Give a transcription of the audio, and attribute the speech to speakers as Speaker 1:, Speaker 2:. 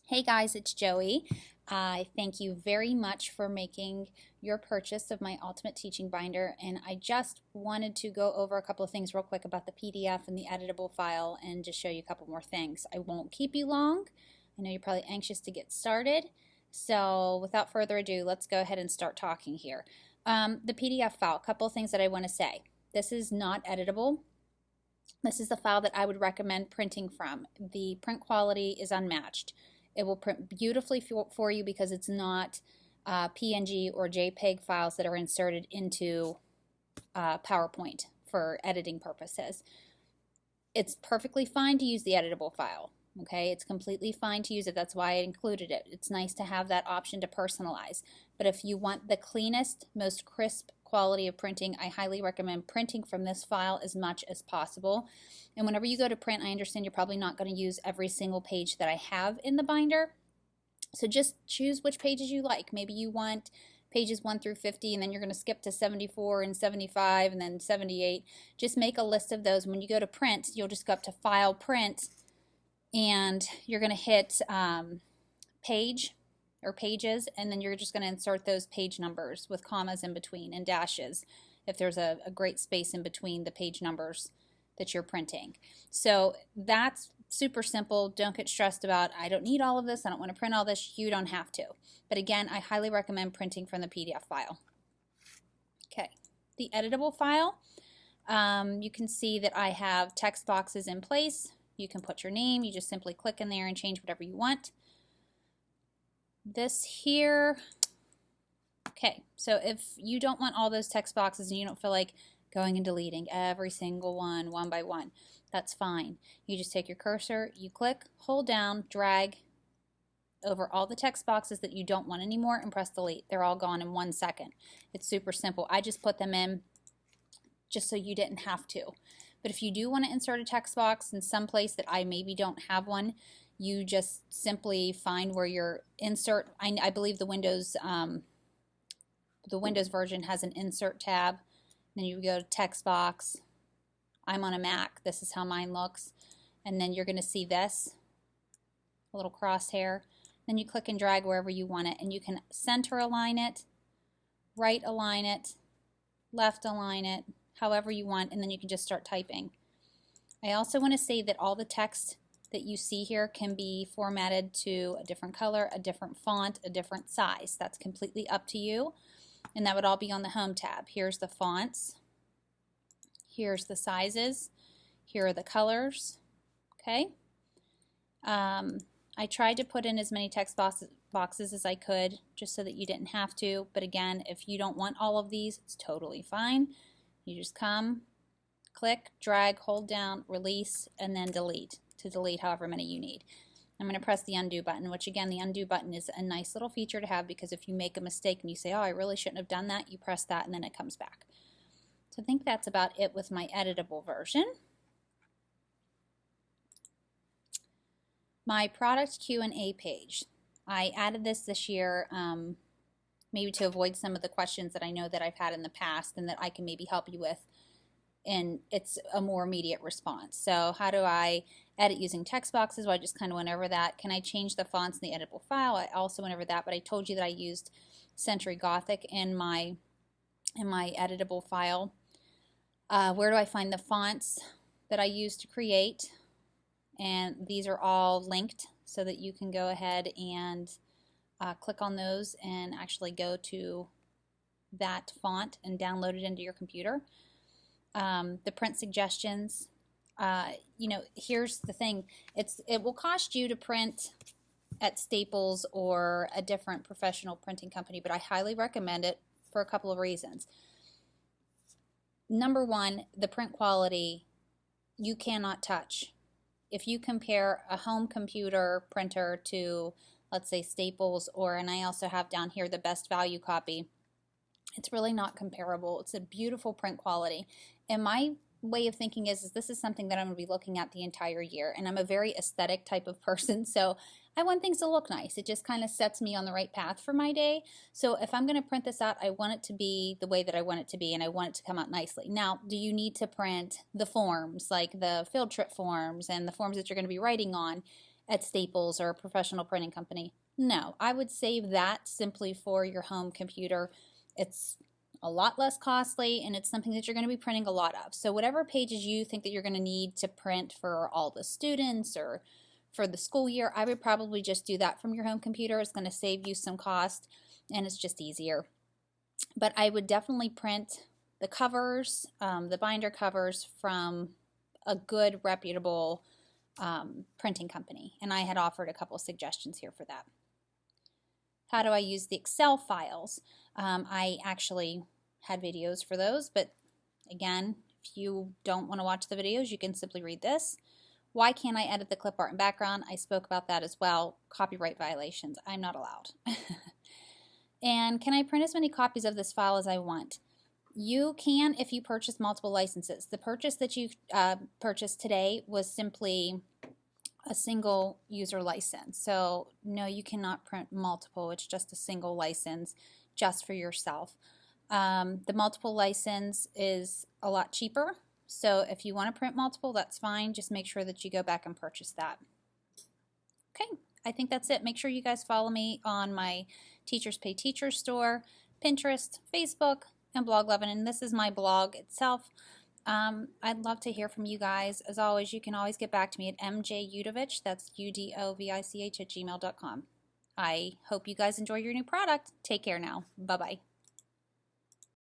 Speaker 1: Hey guys, it's Joey. I thank you very much for making your purchase of my Ultimate Teaching Binder, and I just wanted to go over a couple of things real quick about the PDF and the editable file and just show you a couple more things. I won't keep you long. I know you're probably anxious to get started, so without further ado, let's go ahead and start talking here. The PDF file, a couple of things that I want to say. This is not editable. This is the file that I would recommend printing from. The print quality is unmatched. It will print beautifully for you because it's not PNG or JPEG files that are inserted into PowerPoint for editing purposes. It's perfectly fine to use the editable file. Okay, it's completely fine to use it. That's why I included it. It's nice to have that option to personalize. But if you want the cleanest, most crisp quality of printing, I highly recommend printing from this file as much as possible. And whenever you go to print, I understand you're probably not going to use every single page that I have in the binder. So just choose which pages you like. Maybe you want pages 1 through 50, and then you're going to skip to 74 and 75 and then 78. Just make a list of those. When you go to print, you'll just go up to File, Print, and you're going to hit Page or Pages, and then you're just going to insert those page numbers with commas in between and dashes if there's a great space in between the page numbers that you're printing. So that's super simple. Don't get stressed about, I don't need all of this, I don't want to print all this. You don't have to. But again, I highly recommend printing from the PDF file. Okay, the editable file, you can see that I have text boxes in place. You can put your name, you just simply click in there and change whatever you want. This here, okay, so if you don't want all those text boxes and you don't feel like going and deleting every single one by one, that's fine. You just take your cursor, you click, hold down, drag over all the text boxes that you don't want anymore and press delete. They're all gone in 1 second. It's super simple. I just put them in just so you didn't have to. But if you do want to insert a text box in some place that I maybe don't have one, you just simply find where your insert, I believe the Windows version has an insert tab. Then you go to text box. I'm on a Mac. This is how mine looks. And then you're going to see this, a little crosshair. Then you click and drag wherever you want it. And you can center align it, right align it, left align it, however you want. And then you can just start typing. I also want to say that all the text that you see here can be formatted to a different color, a different font, a different size. That's completely up to you. And that would all be on the Home tab. Here's the fonts. Here's the sizes. Here are the colors. Okay. I tried to put in as many text boxes as I could just so that you didn't have to. But again, if you don't want all of these, it's totally fine. You just come, click, drag, hold down, release, and then delete to delete however many you need. I'm going to press the undo button, which again, the undo button is a nice little feature to have because if you make a mistake and you say, oh, I really shouldn't have done that, you press that and then it comes back. So I think that's about it with my editable version. My product Q&A page. I added this year maybe to avoid some of the questions that I know that I've had in the past and that I can maybe help you with, and it's a more immediate response. So how do I edit using text boxes? Well, I just kind of went over that. Can I change the fonts in the editable file? I also went over that, but I told you that I used Century Gothic in my editable file. Where do I find the fonts that I use to create? And these are all linked so that you can go ahead and click on those and actually go to that font and download it into your computer. The print suggestions, you know, here's the thing, it will cost you to print at Staples or a different professional printing company, but I highly recommend it for a couple of reasons. Number one, the print quality you cannot touch. If you compare a home computer printer to, let's say, Staples, and I also have down here the Best Value copy, it's really not comparable. It's a beautiful print quality. And my way of thinking is this is something that I'm going to be looking at the entire year. And I'm a very aesthetic type of person, so I want things to look nice. It just kind of sets me on the right path for my day. So if I'm going to print this out, I want it to be the way that I want it to be, and I want it to come out nicely. Now, do you need to print the forms, like the field trip forms and the forms that you're going to be writing on? at Staples or a professional printing company. No, I would save that simply for your home computer. It's a lot less costly, and it's something that you're going to be printing a lot of. So whatever pages you think that you're going to need to print for all the students or for the school year, I would probably just do that from your home computer. It's going to save you some cost, and it's just easier. But I would definitely print the covers, the binder covers, from a good, reputable printing company. And I had offered a couple of suggestions here for that. How do I use the Excel files? I actually had videos for those, but again, if you don't want to watch the videos, you can simply read this. Why can't I edit the clip art and background? I spoke about that as well. Copyright violations. I'm not allowed. And can I print as many copies of this file as I want? You can if you purchase multiple licenses. The purchase that you purchased today was simply a single user license. So no, you cannot print multiple. It's just a single license just for yourself. The multiple license is a lot cheaper. So if you want to print multiple, that's fine. Just make sure that you go back and purchase that. Okay, I think that's it. Make sure you guys follow me on my Teachers Pay Teachers store, Pinterest, Facebook, and Bloglovin'. And this is my blog itself. I'd love to hear from you guys. As always, you can always get back to me at mjudovich, that's udovich @gmail.com. I hope you guys enjoy your new product. Take care now. Bye-bye.